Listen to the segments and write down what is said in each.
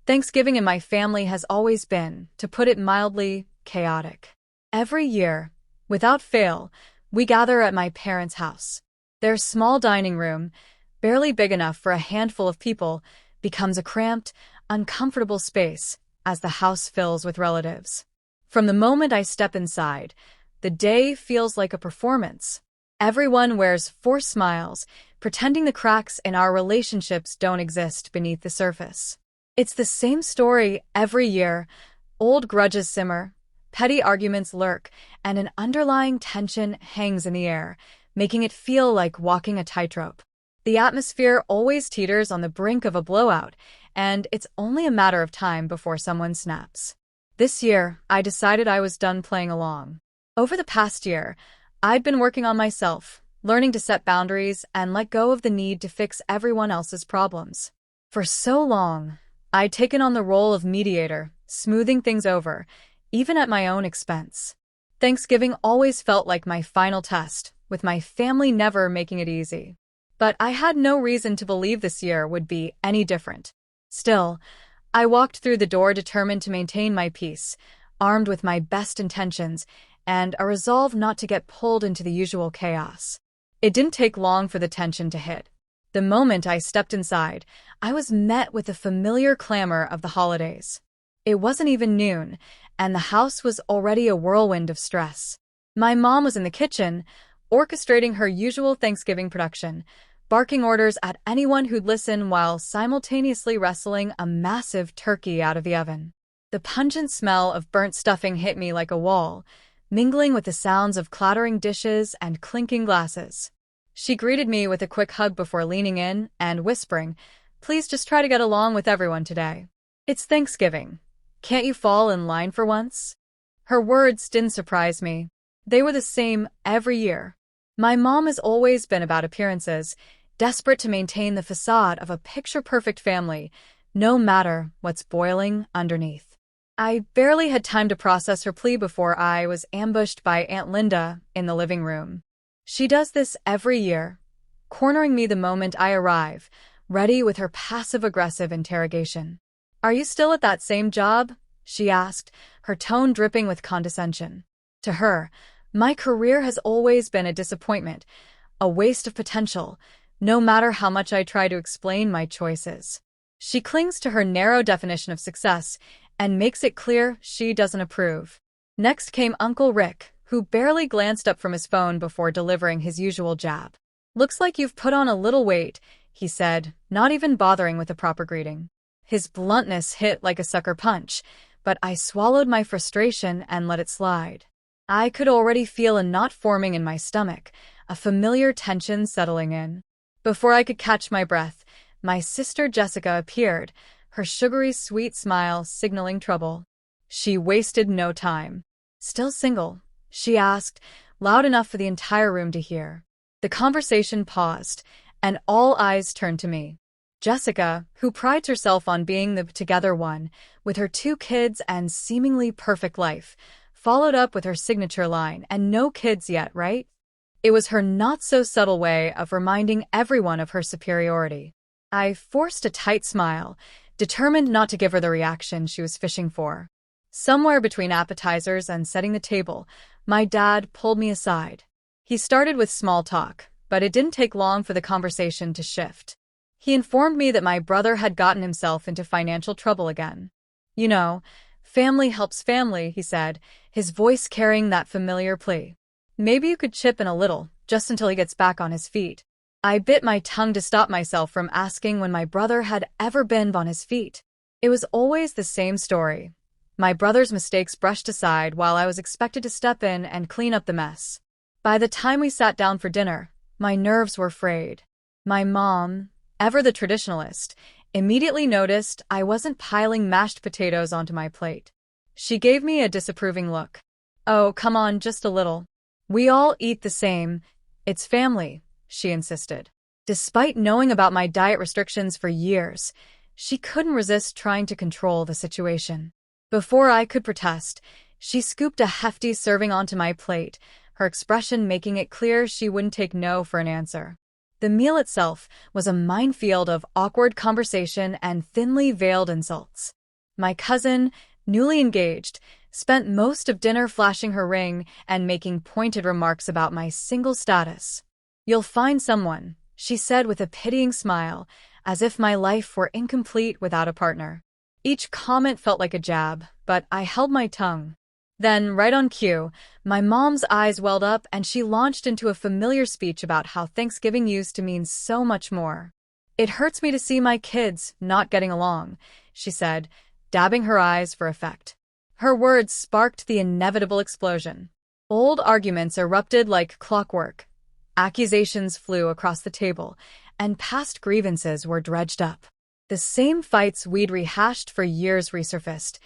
Thanksgiving in my family has always been, to put it mildly, chaotic. Every year, without fail, we gather at my parents' house. Their small dining room, barely big enough for a handful of people, becomes a cramped, uncomfortable space as the house fills with relatives. From the moment I step inside, the day feels like a performance. Everyone wears forced smiles, pretending the cracks in our relationships don't exist beneath the surface. It's the same story every year. Old grudges simmer, petty arguments lurk, and an underlying tension hangs in the air, making it feel like walking a tightrope. The atmosphere always teeters on the brink of a blowout, and it's only a matter of time before someone snaps. This year, I decided I was done playing along. Over the past year, I'd been working on myself, learning to set boundaries and let go of the need to fix everyone else's problems. For so long, I'd taken on the role of mediator, smoothing things over, even at my own expense. Thanksgiving always felt like my final test, with my family never making it easy. But I had no reason to believe this year would be any different. Still, I walked through the door determined to maintain my peace, armed with my best intentions and a resolve not to get pulled into the usual chaos. It didn't take long for the tension to hit. The moment I stepped inside, I was met with the familiar clamor of the holidays. It wasn't even noon, and the house was already a whirlwind of stress. My mom was in the kitchen, orchestrating her usual Thanksgiving production, barking orders at anyone who'd listen while simultaneously wrestling a massive turkey out of the oven. The pungent smell of burnt stuffing hit me like a wall, mingling with the sounds of clattering dishes and clinking glasses. She greeted me with a quick hug before leaning in and whispering, "Please just try to get along with everyone today. It's Thanksgiving. Can't you fall in line for once?" Her words didn't surprise me. They were the same every year. My mom has always been about appearances, desperate to maintain the facade of a picture-perfect family, no matter what's boiling underneath. I barely had time to process her plea before I was ambushed by Aunt Linda in the living room. She does this every year, cornering me the moment I arrive, ready with her passive-aggressive interrogation. "Are you still at that same job?" she asked, her tone dripping with condescension. To her, my career has always been a disappointment, a waste of potential, no matter how much I try to explain my choices. She clings to her narrow definition of success and makes it clear she doesn't approve. Next came Uncle Rick, who barely glanced up from his phone before delivering his usual jab. "Looks like you've put on a little weight," he said, not even bothering with a proper greeting. His bluntness hit like a sucker punch, but I swallowed my frustration and let it slide. I could already feel a knot forming in my stomach, a familiar tension settling in. Before I could catch my breath, my sister Jessica appeared, her sugary sweet smile signaling trouble. She wasted no time. "Still single?" she asked, loud enough for the entire room to hear. The conversation paused, and all eyes turned to me. Jessica, who prides herself on being the together one, with her 2 kids and seemingly perfect life, followed up with her signature line, "And no kids yet, right?" It was her not-so-subtle way of reminding everyone of her superiority. I forced a tight smile, determined not to give her the reaction she was fishing for. Somewhere between appetizers and setting the table, my dad pulled me aside. He started with small talk, but it didn't take long for the conversation to shift. He informed me that my brother had gotten himself into financial trouble again. "You know, family helps family," he said, his voice carrying that familiar plea. "Maybe you could chip in a little, just until he gets back on his feet." I bit my tongue to stop myself from asking when my brother had ever been on his feet. It was always the same story. My brother's mistakes brushed aside while I was expected to step in and clean up the mess. By the time we sat down for dinner, my nerves were frayed. My mom, ever the traditionalist, immediately noticed I wasn't piling mashed potatoes onto my plate. She gave me a disapproving look. "Oh, come on, just a little. We all eat the same. It's family," she insisted. Despite knowing about my diet restrictions for years, she couldn't resist trying to control the situation. Before I could protest, she scooped a hefty serving onto my plate, her expression making it clear she wouldn't take no for an answer. The meal itself was a minefield of awkward conversation and thinly veiled insults. My cousin, newly engaged, spent most of dinner flashing her ring and making pointed remarks about my single status. "You'll find someone," she said with a pitying smile, as if my life were incomplete without a partner. Each comment felt like a jab, but I held my tongue. Then, right on cue, my mom's eyes welled up and she launched into a familiar speech about how Thanksgiving used to mean so much more. "It hurts me to see my kids not getting along," she said, dabbing her eyes for effect. Her words sparked the inevitable explosion. Old arguments erupted like clockwork. Accusations flew across the table, and past grievances were dredged up. The same fights we'd rehashed for years resurfaced,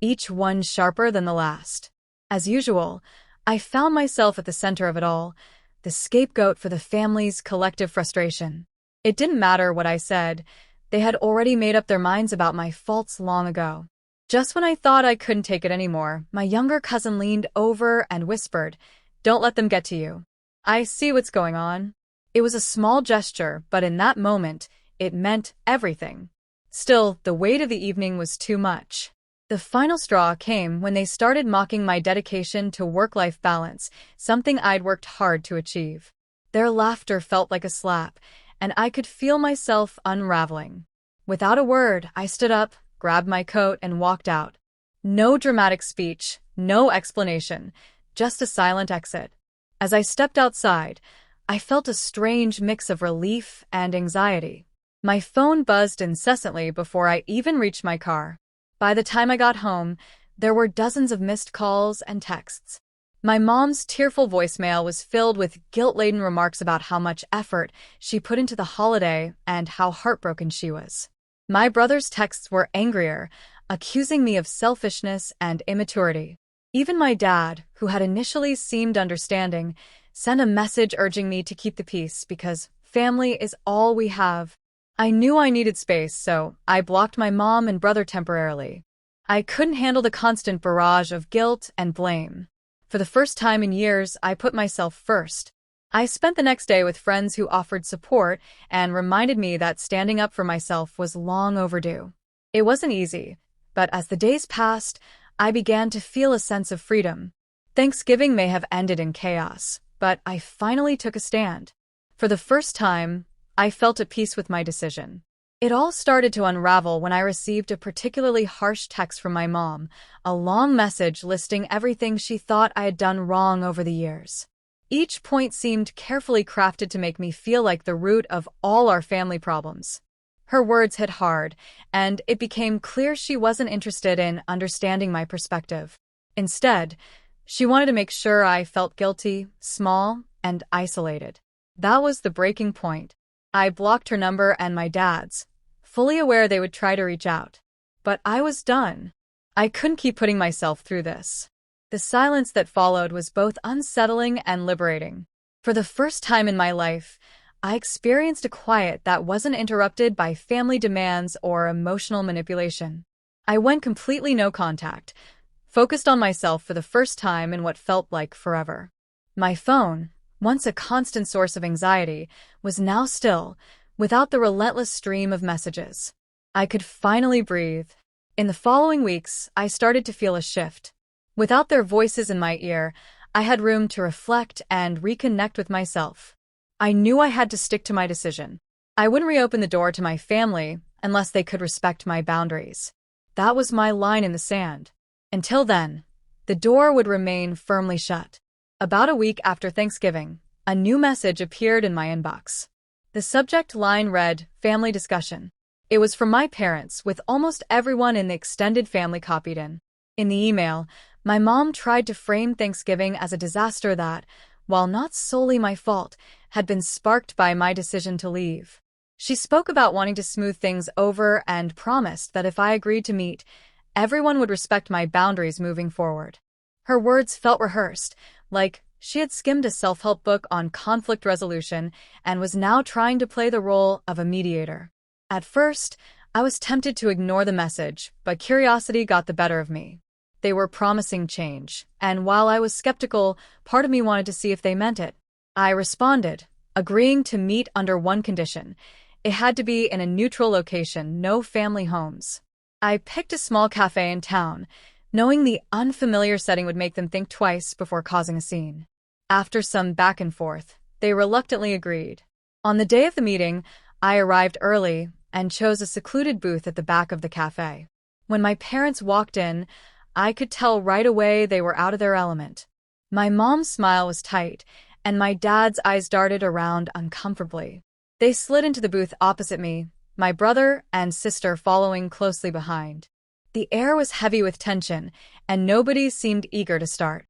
each one sharper than the last. As usual, I found myself at the center of it all, the scapegoat for the family's collective frustration. It didn't matter what I said. They had already made up their minds about my faults long ago. Just when I thought I couldn't take it anymore, my younger cousin leaned over and whispered, "Don't let them get to you. I see what's going on." It was a small gesture, but in that moment, it meant everything. Still, the weight of the evening was too much. The final straw came when they started mocking my dedication to work-life balance, something I'd worked hard to achieve. Their laughter felt like a slap, and I could feel myself unraveling. Without a word, I stood up, grabbed my coat, and walked out. No dramatic speech, no explanation, just a silent exit. As I stepped outside, I felt a strange mix of relief and anxiety. My phone buzzed incessantly before I even reached my car. By the time I got home, there were dozens of missed calls and texts. My mom's tearful voicemail was filled with guilt-laden remarks about how much effort she put into the holiday and how heartbroken she was. My brother's texts were angrier, accusing me of selfishness and immaturity. Even my dad, who had initially seemed understanding, sent a message urging me to keep the peace because family is all we have. I knew I needed space, so I blocked my mom and brother temporarily. I couldn't handle the constant barrage of guilt and blame. For the first time in years, I put myself first. I spent the next day with friends who offered support and reminded me that standing up for myself was long overdue. It wasn't easy, but as the days passed, I began to feel a sense of freedom. Thanksgiving may have ended in chaos, but I finally took a stand. For the first time, I felt at peace with my decision. It all started to unravel when I received a particularly harsh text from my mom, a long message listing everything she thought I had done wrong over the years. Each point seemed carefully crafted to make me feel like the root of all our family problems. Her words hit hard, and it became clear she wasn't interested in understanding my perspective. Instead, she wanted to make sure I felt guilty, small, and isolated. That was the breaking point. I blocked her number and my dad's, fully aware they would try to reach out. But I was done. I couldn't keep putting myself through this. The silence that followed was both unsettling and liberating. For the first time in my life, I experienced a quiet that wasn't interrupted by family demands or emotional manipulation. I went completely no contact, focused on myself for the first time in what felt like forever. My phone, once a constant source of anxiety, was now still, without the relentless stream of messages. I could finally breathe. In the following weeks, I started to feel a shift. Without their voices in my ear, I had room to reflect and reconnect with myself. I knew I had to stick to my decision. I wouldn't reopen the door to my family unless they could respect my boundaries. That was my line in the sand. Until then, the door would remain firmly shut. About a week after Thanksgiving, a new message appeared in my inbox. The subject line read, "Family Discussion." It was from my parents, with almost everyone in the extended family copied in. In the email, my mom tried to frame Thanksgiving as a disaster that, while not solely my fault, had been sparked by my decision to leave. She spoke about wanting to smooth things over and promised that if I agreed to meet, everyone would respect my boundaries moving forward. Her words felt rehearsed, like she had skimmed a self-help book on conflict resolution and was now trying to play the role of a mediator. At first, I was tempted to ignore the message, but curiosity got the better of me. They were promising change, and while I was skeptical, part of me wanted to see if they meant it. I responded, agreeing to meet under one condition. It had to be in a neutral location, no family homes. I picked a small cafe in town, knowing the unfamiliar setting would make them think twice before causing a scene. After some back and forth, they reluctantly agreed. On the day of the meeting, I arrived early and chose a secluded booth at the back of the cafe. When my parents walked in, I could tell right away they were out of their element. My mom's smile was tight, and my dad's eyes darted around uncomfortably. They slid into the booth opposite me, my brother and sister following closely behind. The air was heavy with tension, and nobody seemed eager to start.